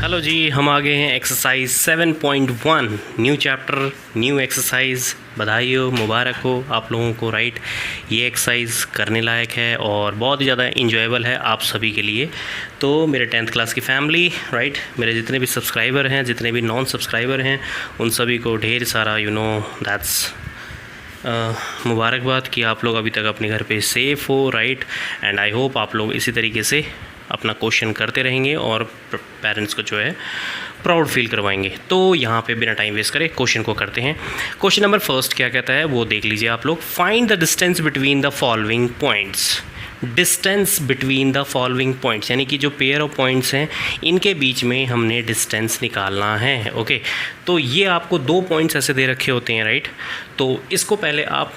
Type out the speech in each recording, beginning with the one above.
Hello जी, हम आ गए हैं exercise 7.1 new chapter new exercise. बधाई हो, मुबारक हो आप लोगों को। राइट, ये एक्सरसाइज करने लायक है और बहुत ही ज़्यादा इंजॉयबल है आप सभी के लिए। तो मेरे 10th क्लास की फैमिली, राइट, मेरे जितने भी सब्सक्राइबर हैं, जितने भी नॉन सब्सक्राइबर हैं, उन सभी को ढेर सारा दैट्स मुबारकबाद कि आप लोग अभी तक अपने घर पे सेफ़ हो। राइट, एंड आई होप आप लोग इसी तरीके से अपना क्वेश्चन करते रहेंगे और पेरेंट्स को जो है प्राउड फील करवाएंगे। तो यहाँ पे बिना टाइम वेस्ट करे क्वेश्चन को करते हैं। क्वेश्चन नंबर फर्स्ट क्या कहता है वो देख लीजिए आप लोग। Find the distance between the following points. Distance between the following points यानी कि जो पेयर ऑफ पॉइंट्स हैं इनके बीच में हमने डिस्टेंस निकालना है। ओके, तो ये आपको दो पॉइंट्स ऐसे दे रखे होते हैं। राइट, तो इसको पहले आप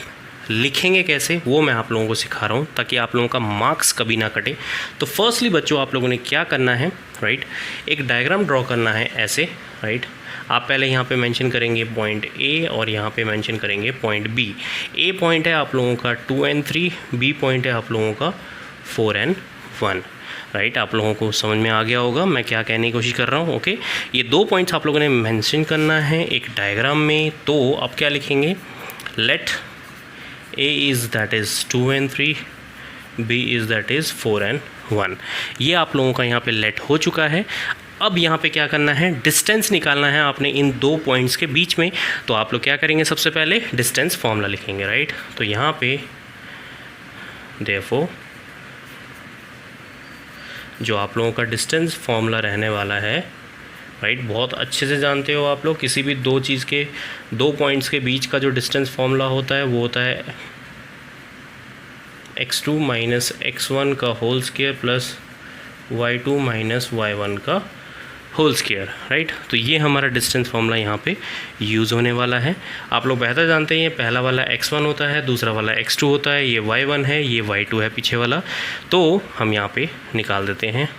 लिखेंगे कैसे वो मैं आप लोगों को सिखा रहा हूँ ताकि आप लोगों का मार्क्स कभी ना कटे। तो फर्स्टली बच्चों आप लोगों ने क्या करना है, राइट, एक डायग्राम ड्रॉ करना है ऐसे। राइट, आप पहले यहाँ पे मेंशन करेंगे पॉइंट ए और यहाँ पे मेंशन करेंगे पॉइंट बी। ए पॉइंट है आप लोगों का 2 and 3, बी पॉइंट है आप लोगों का 4 and 1। राइट, आप लोगों को समझ में आ गया होगा मैं क्या कहने की कोशिश कर रहा हूँ। ओके, ये दो पॉइंट्स आप लोगों ने मेंशन करना है एक डायग्राम में। तो अब क्या लिखेंगे, late A is that is 2 and 3, B is that is 4 and 1। ये आप लोगों का यहाँ पे लेट हो चुका है। अब यहाँ पे क्या करना है, डिस्टेंस निकालना है आपने इन दो पॉइंट्स के बीच में। तो आप लोग क्या करेंगे, सबसे पहले डिस्टेंस फॉर्मूला लिखेंगे। राइट, तो यहाँ पे therefore जो आप लोगों का डिस्टेंस फॉर्मूला रहने वाला है, राइट, बहुत अच्छे से जानते हो आप लोग, किसी भी दो चीज़ के दो पॉइंट्स के बीच का जो डिस्टेंस फॉर्मूला होता है वो होता है x2 माइनस x1 का whole square plus y2 minus y1 का होल स्क्वायर। राइट, तो ये हमारा डिस्टेंस फॉर्मूला यहाँ पे यूज़ होने वाला है। आप लोग बेहतर जानते हैं पहला वाला x1 होता है, दूसरा वाला x2 होता है, ये y1 है, ये y2 है पीछे वाला। तो हम यहाँ पे निकाल देते हैं।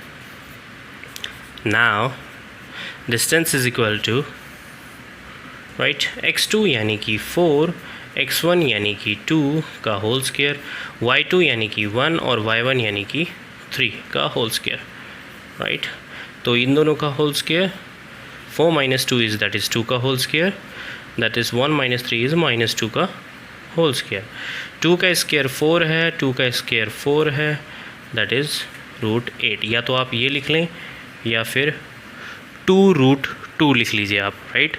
Now distance is equal to, right, x2 यानी कि 4, x1 यानी कि 2 का होल स्क्वायर, y2 यानी कि 1 और y1 यानी कि 3 का होल स्क्वायर। राइट, तो इन दोनों का whole square 4 minus 2 is that is 2 का whole square, that is 1 minus 3 is minus 2 का होल स्क्वायर। 2 का स्क्वायर 4 है, 2 का स्क्वायर 4 है, दैट इज़ √8। या तो आप ये लिख लें या फिर 2√2 लिख लीजिए आप। राइट,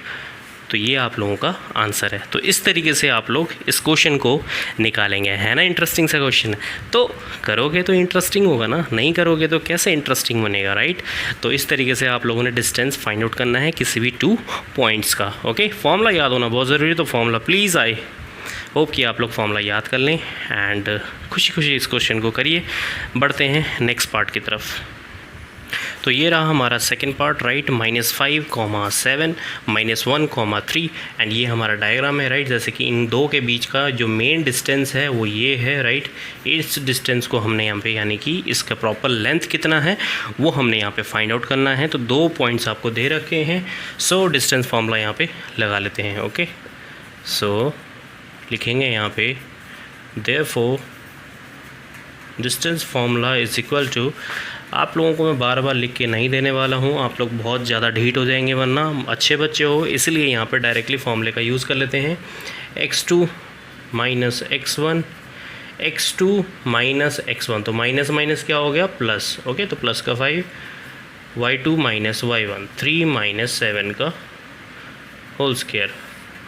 तो ये आप लोगों का आंसर है। तो इस तरीके से आप लोग इस क्वेश्चन को निकालेंगे। है ना इंटरेस्टिंग सा क्वेश्चन है? तो करोगे तो इंटरेस्टिंग होगा ना, नहीं करोगे तो कैसे इंटरेस्टिंग बनेगा। राइट, तो इस तरीके से आप लोगों ने डिस्टेंस फाइंड आउट करना है किसी भी 2 पॉइंट्स का। ओके, फॉर्मूला याद होना बहुत ज़रूरी है। तो फॉर्मूला प्लीज़ आई होप कि आप लोग फॉर्मूला याद कर लें एंड खुशी खुशी इस क्वेश्चन को करिए। बढ़ते हैं नेक्स्ट पार्ट की तरफ। तो ये रहा हमारा सेकंड पार्ट। राइट, -5, 7, -1, 3 एंड ये हमारा डायग्राम है। राइट, जैसे कि इन दो के बीच का जो मेन डिस्टेंस है वो ये है। राइट, इस डिस्टेंस को हमने यहाँ पे यानी कि इसका प्रॉपर लेंथ कितना है वो हमने यहाँ पे फाइंड आउट करना है। तो दो पॉइंट्स आपको दे रखे हैं। सो डिस्टेंस फॉर्मूला यहाँ पे लगा लेते हैं। ओके, सो लिखेंगे यहाँ पे therefore distance formula is equal to, आप लोगों को मैं बार बार लिख के नहीं देने वाला हूँ, आप लोग बहुत ज़्यादा ढीठ हो जाएंगे वरना। अच्छे बच्चे हो इसलिए यहाँ पे डायरेक्टली फॉर्मूले का यूज़ कर लेते हैं। x2 minus x1, x2 minus x1, तो माइनस माइनस क्या हो गया, प्लस। ओके, तो प्लस का 5, y2 माइनस y1, 3 माइनस 7 का होल स्क्वायर।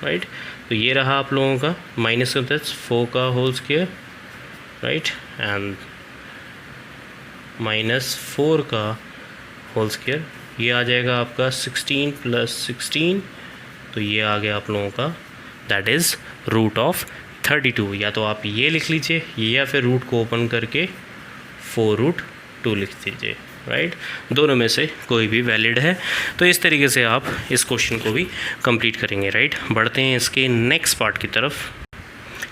राइट, तो ये रहा आप लोगों का माइनस का 4 का होल स्क्वायर। राइट, एंड -4 का होल स्क्वायर, ये आ जाएगा आपका 16 + 16। तो ये आ गया आप लोगों का दैट इज़ √32। या तो आप ये लिख लीजिए या फिर रूट को ओपन करके 4√2 लिख दीजिए। राइट, दोनों में से कोई भी वैलिड है। तो इस तरीके से आप इस क्वेश्चन को भी कंप्लीट करेंगे। राइट, बढ़ते हैं इसके नेक्स्ट पार्ट की तरफ।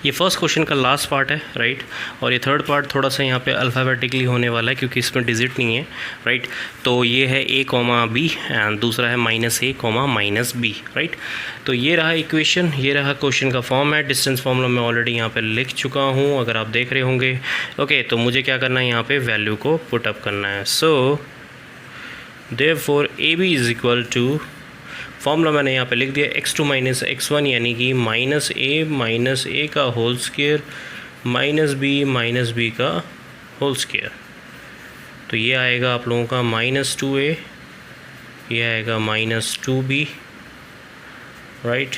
ये फर्स्ट क्वेश्चन का लास्ट पार्ट है। राइट, और ये थर्ड पार्ट थोड़ा सा यहाँ पे अल्फ़ाबेटिकली होने वाला है क्योंकि इसमें डिजिट नहीं है। राइट, तो ये है a, b एंड दूसरा है -a, -b। राइट, तो ये रहा इक्वेशन, ये रहा क्वेश्चन का फॉर्मेट। डिस्टेंस फॉर्मूला मैं ऑलरेडी यहाँ पे लिख चुका हूँ अगर आप देख रहे होंगे। ओके, तो मुझे क्या करना है, यहाँ पे वैल्यू को पुट अप करना है। So therefore A B is equal to, formula मैंने यहाँ पे लिख दिया, x2 माइनस x1 यानी कि माइनस ए का होल स्क्वायर माइनस बी का होल स्क्वायर। तो ये आएगा आप लोगों का -2a, ये आएगा -2b, राइट।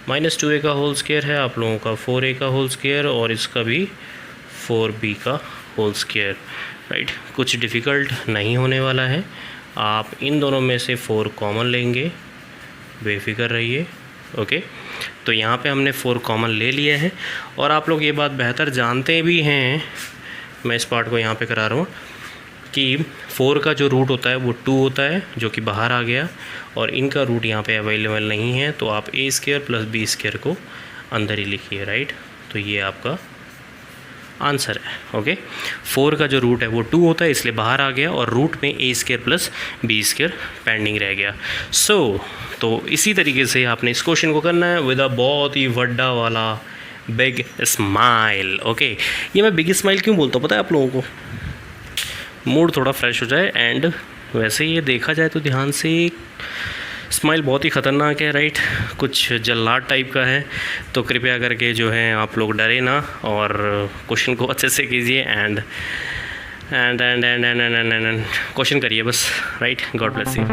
-2a का होल स्क्वायर है आप लोगों का 4a का होल स्क्वायर और इसका भी 4b का होल स्क्वायर, राइट। कुछ डिफ़िकल्ट नहीं होने वाला है, आप इन दोनों में से 4 कॉमन लेंगे, बेफिक्र रहिए, ओके। तो यहाँ पे हमने 4 कॉमन ले लिए हैं और आप लोग ये बात बेहतर जानते भी हैं, मैं इस पार्ट को यहाँ पे करा रहा हूँ कि 4 का जो रूट होता है वो 2 होता है, जो कि बाहर आ गया, और इनका रूट यहाँ पे अवेलेबल नहीं है, तो आप a square plus b square को अंदर ही लिखिए, राइट। तो ये आपका आंसर है, ओके। 4 का जो रूट है वो 2 होता है, इसलिए बाहर आ गया, और रूट में a square plus b square pending रह गया। तो इसी तरीके से आपने इस क्वेश्चन को करना है विद अ बहुत ही वड्डा वाला बिग स्माइल, ओके। ये मैं बिग स्माइल क्यों बोलता हूँ पता है आप लोगों को, मूड थोड़ा फ्रेश हो जाए। एंड वैसे ये देखा जाए तो ध्यान से स्माइल बहुत ही ख़तरनाक है, राइट, कुछ जल्लाद टाइप का है, तो कृपया करके जो है आप लोग डरे ना और क्वेश्चन को अच्छे से कीजिए एंड क्वेश्चन करिए बस, राइट। God bless you.